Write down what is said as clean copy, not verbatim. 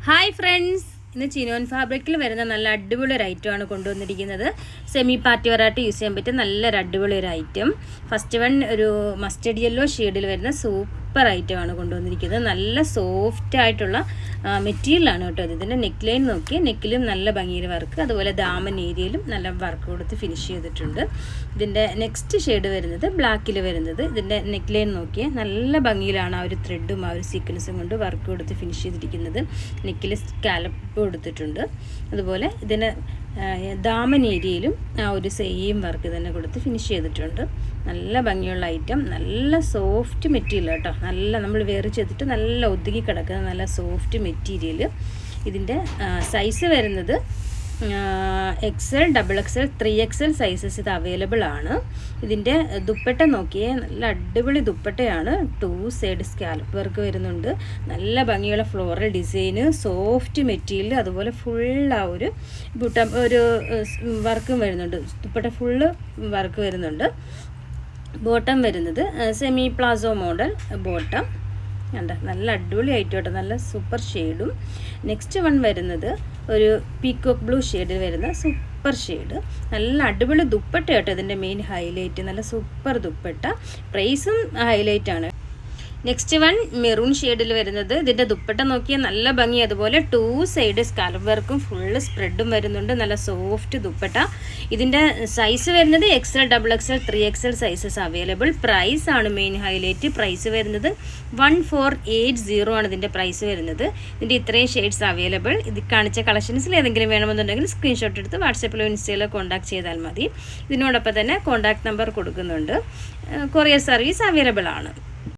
Hi friends, ഇന്ന് ചിനോൻ ഫാബ്രിക്കിൽ വരുന്ന നല്ല അടിപൊളി ഒരു ഐറ്റമാണ് കൊണ്ടുവന്നിരിക്കുന്നത്. സെമി പാർട്ടി വെറൈറ്റി യൂസ് ചെയ്യാൻ പറ്റിയ നല്ലൊരു അടിപൊളി ഒരു ഐറ്റം. ഫസ്റ്റ് വൺ ഒരു മസ്റ്റർഡ് യെല്ലോ ഷെയ്ഡിൽ വരുന്ന സൂപ്പർ ഐറ്റമാണ് കൊണ്ടുവന്നിരിക്കുന്നത്. നല്ല സോഫ്റ്റ് ആയിട്ടുള്ള മെറ്റീരിയലാണ് കേട്ടോ ഇത്. ഇതിൻ്റെ നെക്ക് ലൈൻ നോക്കി, നെക്കിലും നല്ല ഭംഗിയിൽ വർക്ക്, അതുപോലെ ദാമൻ ഏരിയയിലും നല്ല വർക്ക് കൊടുത്ത് ഫിനിഷ് ചെയ്തിട്ടുണ്ട്. ഇതിൻ്റെ നെക്സ്റ്റ് ഷെയ്ഡ് വരുന്നത് ബ്ലാക്കിൽ വരുന്നത്. ഇതിൻ്റെ നെക്ക് ലൈൻ നോക്കിയാൽ നല്ല ഭംഗിയിലാണ് ആ ഒരു ത്രെഡും ആ ഒരു സീക്വൻസും കൊണ്ട് വർക്ക് കൊടുത്ത് ഫിനിഷ് ചെയ്തിരിക്കുന്നത്. നെക്കിൽ സ്കാലപ്പ് കൊടുത്തിട്ടുണ്ട്. അതുപോലെ ഇതിന് ദാമൻ ഏരിയയിലും ആ ഒരു സെയിം വർക്ക് തന്നെ കൊടുത്ത് ഫിനിഷ് ചെയ്തിട്ടുണ്ട്. നല്ല ഭംഗിയുള്ള ഐറ്റം, നല്ല സോഫ്റ്റ് മെറ്റീരിയൽ കേട്ടോ. നല്ല നമ്മൾ വെയർ ചെയ്തിട്ട് നല്ല ഒതുങ്ങി കിടക്കുന്ന നല്ല സോഫ്റ്റ് മെറ്റീരിയൽ. ഇതിൻ്റെ സൈസ് വരുന്നത് XL, XXL, 3XL സൈസസ് ഇത് അവൈലബിൾ ആണ്. ഇതിൻ്റെ ദുപ്പട്ട നോക്കിയേ, നല്ല അടിപൊളി ദുപ്പട്ടയാണ്. 2 സൈഡ് സ്കാലപ്പ് വർക്ക് വരുന്നുണ്ട്. നല്ല ഭംഗിയുള്ള ഫ്ലോറൽ ഡിസൈന്, സോഫ്റ്റ് മെറ്റീരിയൽ, അതുപോലെ ഫുൾ ആ ഒരു ഒരു വർക്കും വരുന്നുണ്ട്. ദുപ്പട്ട ഫുള്ള് വർക്ക് വരുന്നുണ്ട്. ബോട്ടം വരുന്നത് സെമി പ്ലാസോ മോഡൽ ബോട്ടം കണ്ട, നല്ല അടിപൊളി ആയിട്ട് കേട്ടോ, നല്ല സൂപ്പർ ഷെയ്ഡും. നെക്സ്റ്റ് വൺ വരുന്നത് ഒരു പീക്കോക്ക് ബ്ലൂ ഷെയ്ഡിൽ വരുന്ന സൂപ്പർ ഷെയ്ഡ്. നല്ല അടിപൊളി ദുപ്പട്ട കേട്ടോ, ഇതിൻ്റെ മെയിൻ ഹൈലൈറ്റ്. നല്ല സൂപ്പർ ദുപ്പട്ട, പ്രൈസും ഹൈലൈറ്റ് ആണ്. നെക്സ്റ്റ് വൺ മെറൂൺ ഷെയ്ഡിൽ വരുന്നത്. ഇതിൻ്റെ ദുപ്പട്ട നോക്കിയാൽ നല്ല ഭംഗി, അതുപോലെ 2 സൈഡ് സ്കാലപ്പ് വർക്കും ഫുള്ള് സ്പ്രെഡും വരുന്നുണ്ട്. നല്ല സോഫ്റ്റ് ദുപ്പട്ട. ഇതിൻ്റെ സൈസ് വരുന്നത് XL, XXL, 3XL sizes available. Price ആണ് മെയിൻ ഹൈലൈറ്റ്. പ്രൈസ് വരുന്നത് 1480 ആണ് ഇതിൻ്റെ പ്രൈസ് വരുന്നത്. ഇതിൻ്റെ ഇത്രയും ഷെയ്ഡ്സ് അവൈലബിൾ. ഇത് കാണിച്ച കളക്ഷൻസിൽ ഏതെങ്കിലും വേണമെന്നുണ്ടെങ്കിൽ സ്ക്രീൻഷോട്ട് എടുത്ത് വാട്സാപ്പിലോ ഇൻസ്റ്റയിലോ കോൺടാക്ട് ചെയ്താൽ മതി. ഇതിനോടൊപ്പം തന്നെ കോൺടാക്ട് നമ്പർ കൊടുക്കുന്നുണ്ട്. കൊറിയർ സർവീസ് അവൈലബിൾ ആണ്.